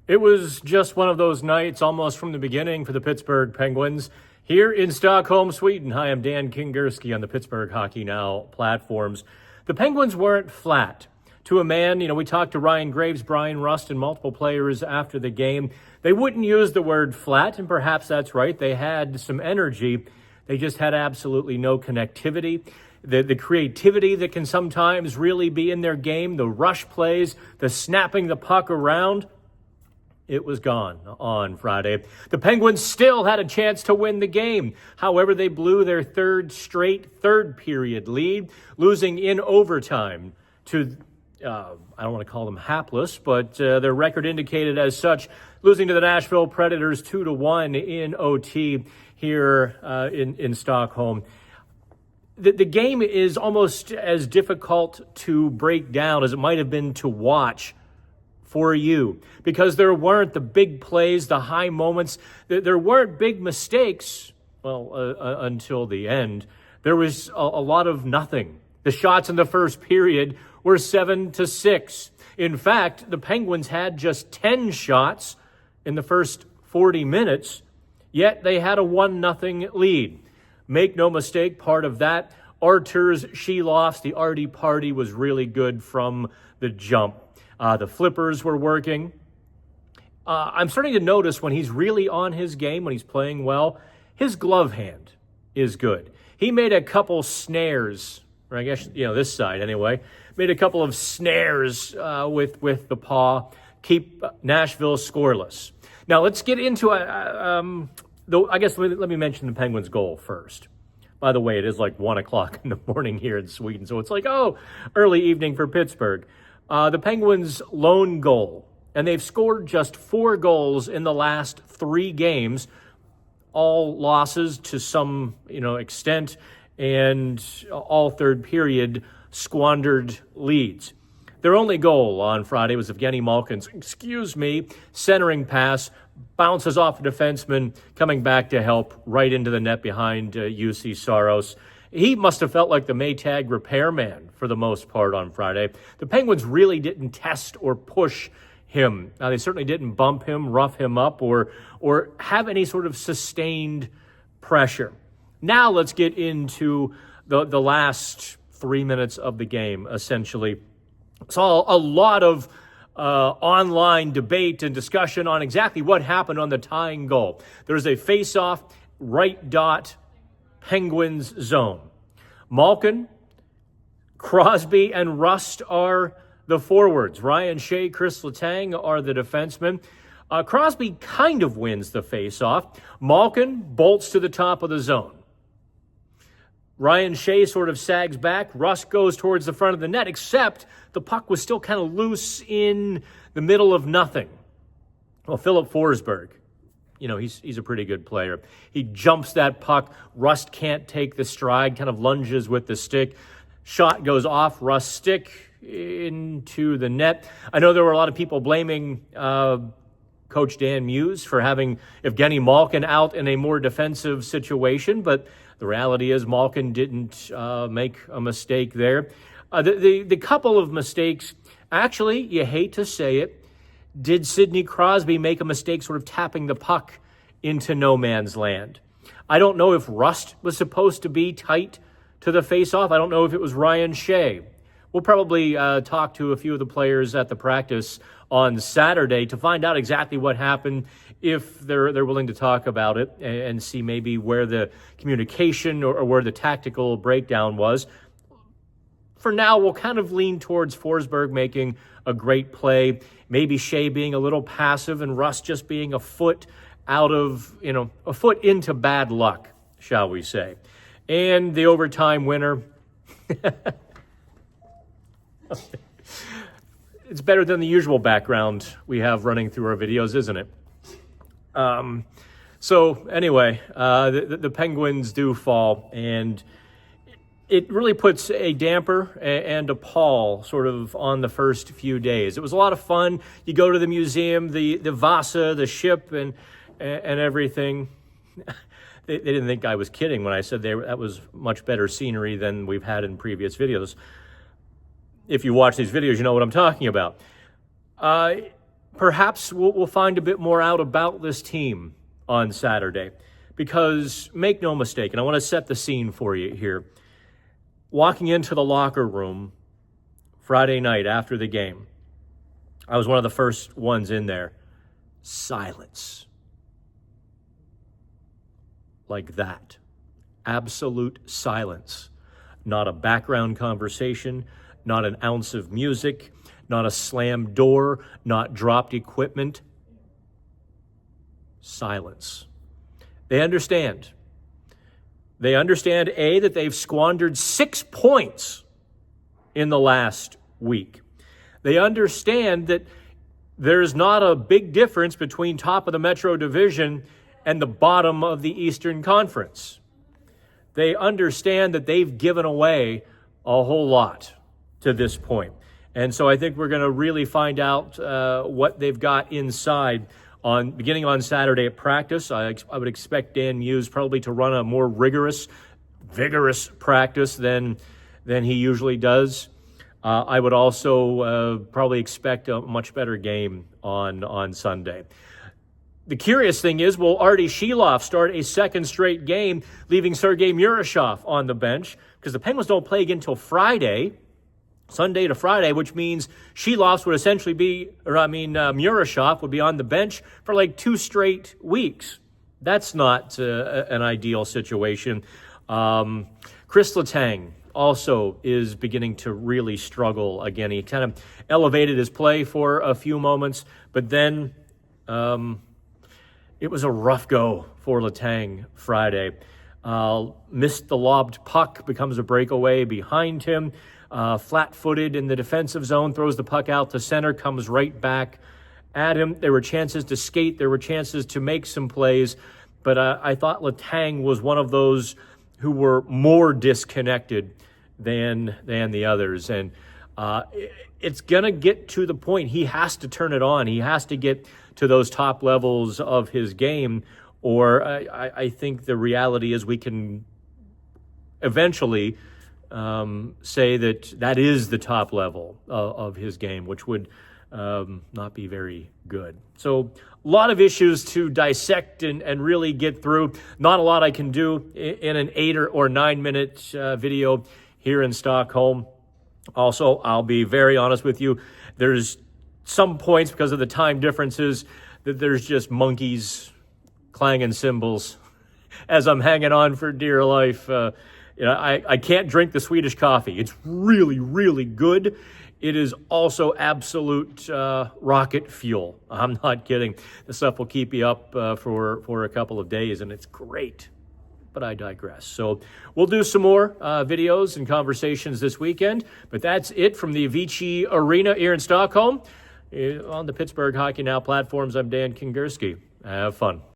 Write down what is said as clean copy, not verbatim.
It was just one of those nights almost from the beginning for the Pittsburgh Penguins here in Stockholm, Sweden. Hi, I'm Dan Kingerski on the Pittsburgh Hockey Now platforms. The Penguins weren't flat. To a man, we talked to Ryan Graves, Brian Rust, and multiple players after the game. They wouldn't use the word flat, and perhaps that's right. They had some energy. They just had absolutely no connectivity. The creativity that can sometimes really be in their game, the rush plays, the snapping the puck around, it was gone on Friday. The Penguins still had a chance to win the game. However, they blew their third straight third-period lead, losing in overtime to, I don't want to call them hapless, but their record indicated as such, losing to the Nashville Predators 2-1 in OT here in Stockholm. The game is almost as difficult to break down as it might have been to watch for you, because there weren't the big plays, the high moments. There weren't big mistakes, until the end. There was a lot of nothing. The shots in the first period were 7-6. In fact, the Penguins had just 10 shots in the first 40 minutes, yet they had a 1-0 lead. Make no mistake, part of that, Artur's Sheloff's, the Artie party was really good from the jump. The flippers were working. I'm starting to notice when he's really on his game, when he's playing well, his glove hand is good. He made a couple snares, or I guess, this side anyway, made a couple of snares with the paw, keep Nashville scoreless. Now let's get into, I guess let me mention the Penguins' goal first. By the way, it is like 1 o'clock in the morning here in Sweden, so it's like, early evening for Pittsburgh. The Penguins' lone goal, and they've scored just 4 goals in the last 3 games, all losses to some, extent, and all third period squandered leads. Their only goal on Friday was Evgeny Malkin's, centering pass, bounces off a defenseman, coming back to help right into the net behind UC Saros. He must have felt like the Maytag repairman for the most part on Friday. The Penguins really didn't test or push him. Now, they certainly didn't bump him, rough him up, or have any sort of sustained pressure. Now let's get into the last 3 minutes of the game, essentially. Saw a lot of online debate and discussion on exactly what happened on the tying goal. There's a face-off, right dot, Penguins zone. Malkin, Crosby, and Rust are the forwards. Ryan Shea, Chris Letang are the defensemen. Crosby kind of wins the face-off. Malkin bolts to the top of the zone. Ryan Shea sort of sags back. Rust goes towards the front of the net, except the puck was still kind of loose in the middle of nothing. Well, Philip Forsberg, he's a pretty good player. He jumps that puck. Rust can't take the stride, kind of lunges with the stick. Shot goes off Rust's stick into the net. I know there were a lot of people blaming Coach Dan Muse for having Evgeny Malkin out in a more defensive situation, but the reality is Malkin didn't make a mistake there. The couple of mistakes, actually, you hate to say it, did Sidney Crosby make a mistake sort of tapping the puck into no man's land? I don't know if Rust was supposed to be tight to the faceoff. I don't know if it was Ryan Shea. We'll probably talk to a few of the players at the practice on Saturday to find out exactly what happened, if they're willing to talk about it and see maybe where the communication or where the tactical breakdown was. For now, we'll kind of lean towards Forsberg making a great play, maybe Shea being a little passive and Rust just being a foot out of, a foot into bad luck, shall we say. And the overtime winner, it's better than the usual background we have running through our videos, isn't it? So anyway, the Penguins do fall, and it really puts a damper and a pall sort of on the first few days. It was a lot of fun. You go to the museum, the Vasa, the ship, and everything. They didn't think I was kidding when I said that was much better scenery than we've had in previous videos. If you watch these videos, you know what I'm talking about. perhaps we'll find a bit more out about this team on Saturday. Because make no mistake, and I want to set the scene for you here. Walking into the locker room Friday night after the game, I was one of the first ones in there. Silence. Like that. Absolute silence. Not a background conversation, not an ounce of music, not a slammed door, not dropped equipment. Silence. They understand. They understand, A, that they've squandered 6 points in the last week. They understand that there's not a big difference between top of the Metro Division and the bottom of the Eastern Conference. They understand that they've given away a whole lot to this point. And so I think we're going to really find out what they've got inside beginning on Saturday at practice. I would expect Dan Muse probably to run a more rigorous, vigorous practice than he usually does. I would also probably expect a much better game on Sunday. The curious thing is, will Artie Sheloff start a second straight game, leaving Sergei Murashov on the bench? Because the Penguins don't play again until Friday, Sunday to Friday, which means Sheloff would essentially Murashov would be on the bench for like 2 straight weeks. That's not an ideal situation. Chris Letang also is beginning to really struggle again. He kind of elevated his play for a few moments, but then it was a rough go for Letang Friday. Missed the lobbed puck, becomes a breakaway behind him. Flat-footed in the defensive zone, throws the puck out to center, comes right back at him. There were chances to skate. There were chances to make some plays. But I thought Letang was one of those who were more disconnected than the others. And it's going to get to the point he has to turn it on. He has to get to those top levels of his game, or I think the reality is we can eventually say that is the top level of his game, which would not be very good. So a lot of issues to dissect and really get through. Not a lot I can do in an 8 or 9 minute video here in Stockholm. Also, I'll be very honest with you. There's some points, because of the time differences, that there's just monkeys clanging cymbals as I'm hanging on for dear life. I can't drink the Swedish coffee. It's really, really good. It is also absolute rocket fuel. I'm not kidding. This stuff will keep you up for a couple of days, and it's great. But I digress. So we'll do some more videos and conversations this weekend. But that's it from the Avicii Arena here in Stockholm. On the Pittsburgh Hockey Now platforms, I'm Dan Kingerski. Have fun.